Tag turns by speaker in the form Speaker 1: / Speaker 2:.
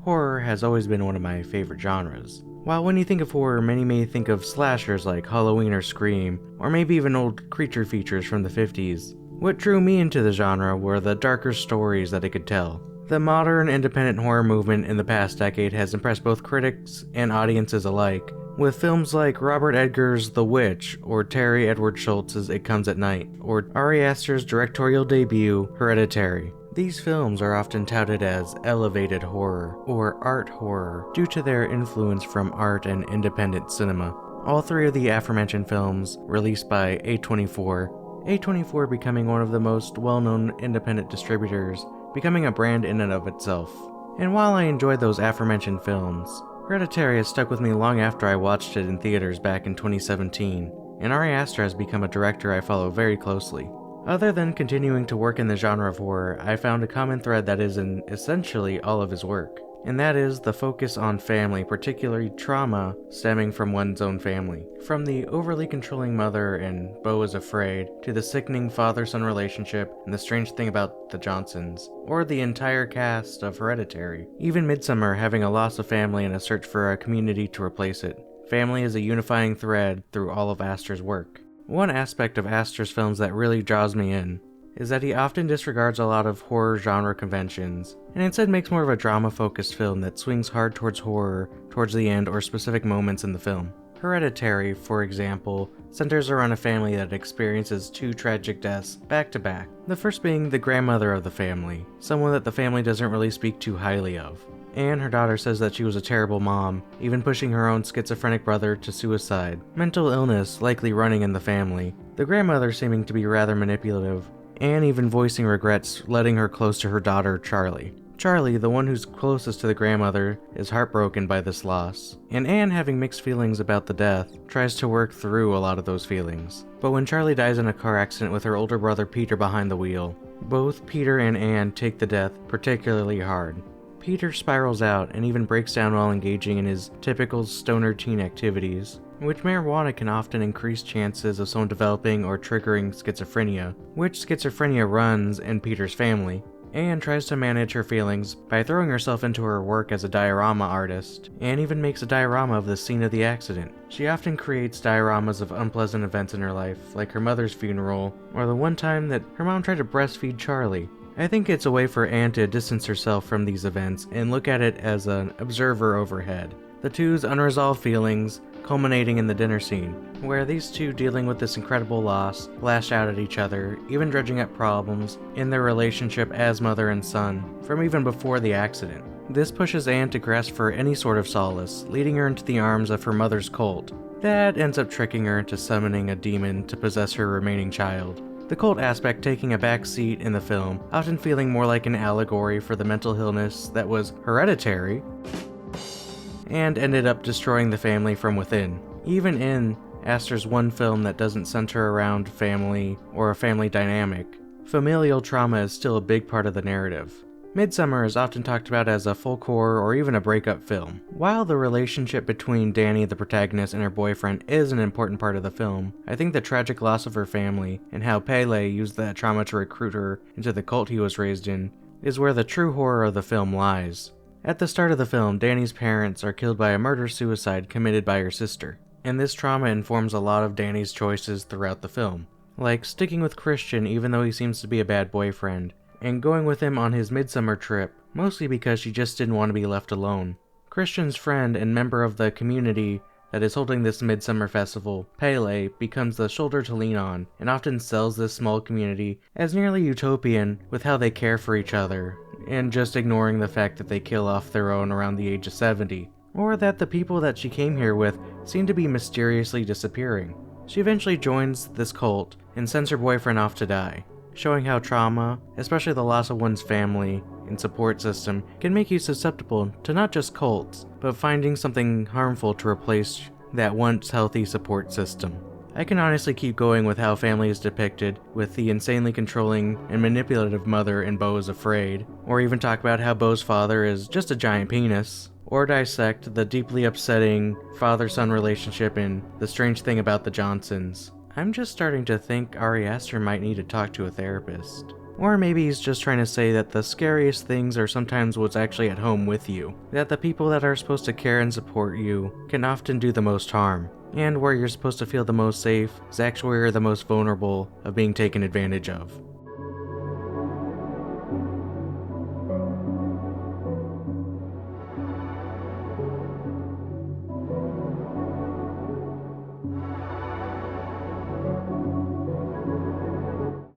Speaker 1: Horror has always been one of my favorite genres. While when you think of horror, many may think of slashers like Halloween or Scream, or maybe even old creature features from the 50s. What drew me into the genre were the darker stories that it could tell. The modern independent horror movement in the past decade has impressed both critics and audiences alike, with films like Robert Edgar's The Witch, or Terry Edward Schultz's It Comes at Night, or Ari Aster's directorial debut, Hereditary. These films are often touted as elevated horror, or art horror, due to their influence from art and independent cinema. All three of the aforementioned films, released by A24 becoming one of the most well-known independent distributors, becoming a brand in and of itself. And while I enjoyed those aforementioned films, Hereditary has stuck with me long after I watched it in theaters back in 2017, and Ari Aster has become a director I follow very closely. Other than continuing to work in the genre of horror, I found a common thread that is in essentially all of his work, and that is the focus on family, particularly trauma stemming from one's own family. From the overly controlling mother in Beau is Afraid, to the sickening father-son relationship and the strange thing about the Johnsons, or the entire cast of Hereditary. Even Midsommar having a loss of family and a search for a community to replace it. Family is a unifying thread through all of Aster's work. One aspect of Aster's films that really draws me in is that he often disregards a lot of horror genre conventions, and instead makes more of a drama-focused film that swings hard towards horror towards the end or specific moments in the film. Hereditary, for example, centers around a family that experiences two tragic deaths back-to-back. The first being the grandmother of the family, someone that the family doesn't really speak too highly of. And her daughter says that she was a terrible mom, even pushing her own schizophrenic brother to suicide. Mental illness likely running in the family, the grandmother seeming to be rather manipulative, and even voicing regrets letting her close to her daughter, Charlie. Charlie, the one who's closest to the grandmother, is heartbroken by this loss, and Anne, having mixed feelings about the death, tries to work through a lot of those feelings. But when Charlie dies in a car accident with her older brother Peter behind the wheel, both Peter and Anne take the death particularly hard. Peter spirals out and even breaks down while engaging in his typical stoner teen activities, which marijuana can often increase chances of someone developing or triggering schizophrenia, which schizophrenia runs in Peter's family. Anne tries to manage her feelings by throwing herself into her work as a diorama artist, and even makes a diorama of the scene of the accident. She often creates dioramas of unpleasant events in her life, like her mother's funeral, or the one time that her mom tried to breastfeed Charlie. I think it's a way for Anne to distance herself from these events and look at it as an observer overhead. The two's unresolved feelings culminating in the dinner scene, where these two, dealing with this incredible loss, lash out at each other, even dredging up problems in their relationship as mother and son from even before the accident. This pushes Anne to grasp for any sort of solace, leading her into the arms of her mother's cult. That ends up tricking her into summoning a demon to possess her remaining child. The cult aspect taking a back seat in the film, often feeling more like an allegory for the mental illness that was hereditary, and ended up destroying the family from within. Even in Aster's one film that doesn't center around family or a family dynamic, familial trauma is still a big part of the narrative. Midsommar is often talked about as a folk horror or even a breakup film. While the relationship between Danny, the protagonist, and her boyfriend is an important part of the film, I think the tragic loss of her family and how Pele used that trauma to recruit her into the cult he was raised in is where the true horror of the film lies. At the start of the film, Danny's parents are killed by a murder-suicide committed by her sister, and this trauma informs a lot of Danny's choices throughout the film, like sticking with Christian even though he seems to be a bad boyfriend, and going with him on his midsummer trip, mostly because she just didn't want to be left alone. Christian's friend and member of the community that is holding this midsummer festival, Pele, becomes the shoulder to lean on, and often sells this small community as nearly utopian with how they care for each other, and just ignoring the fact that they kill off their own around the age of 70, or that the people that she came here with seem to be mysteriously disappearing. She eventually joins this cult and sends her boyfriend off to die, showing how trauma, especially the loss of one's family and support system, can make you susceptible to not just cults, but finding something harmful to replace that once healthy support system. I can honestly keep going with how family is depicted, with the insanely controlling and manipulative mother in Beau is Afraid, or even talk about how Beau's father is just a giant penis, or dissect the deeply upsetting father-son relationship in The Strange Thing About the Johnsons. I'm just starting to think Ari Aster might need to talk to a therapist. Or maybe he's just trying to say that the scariest things are sometimes what's actually at home with you. That the people that are supposed to care and support you can often do the most harm. And where you're supposed to feel the most safe is actually where you're the most vulnerable of being taken advantage of.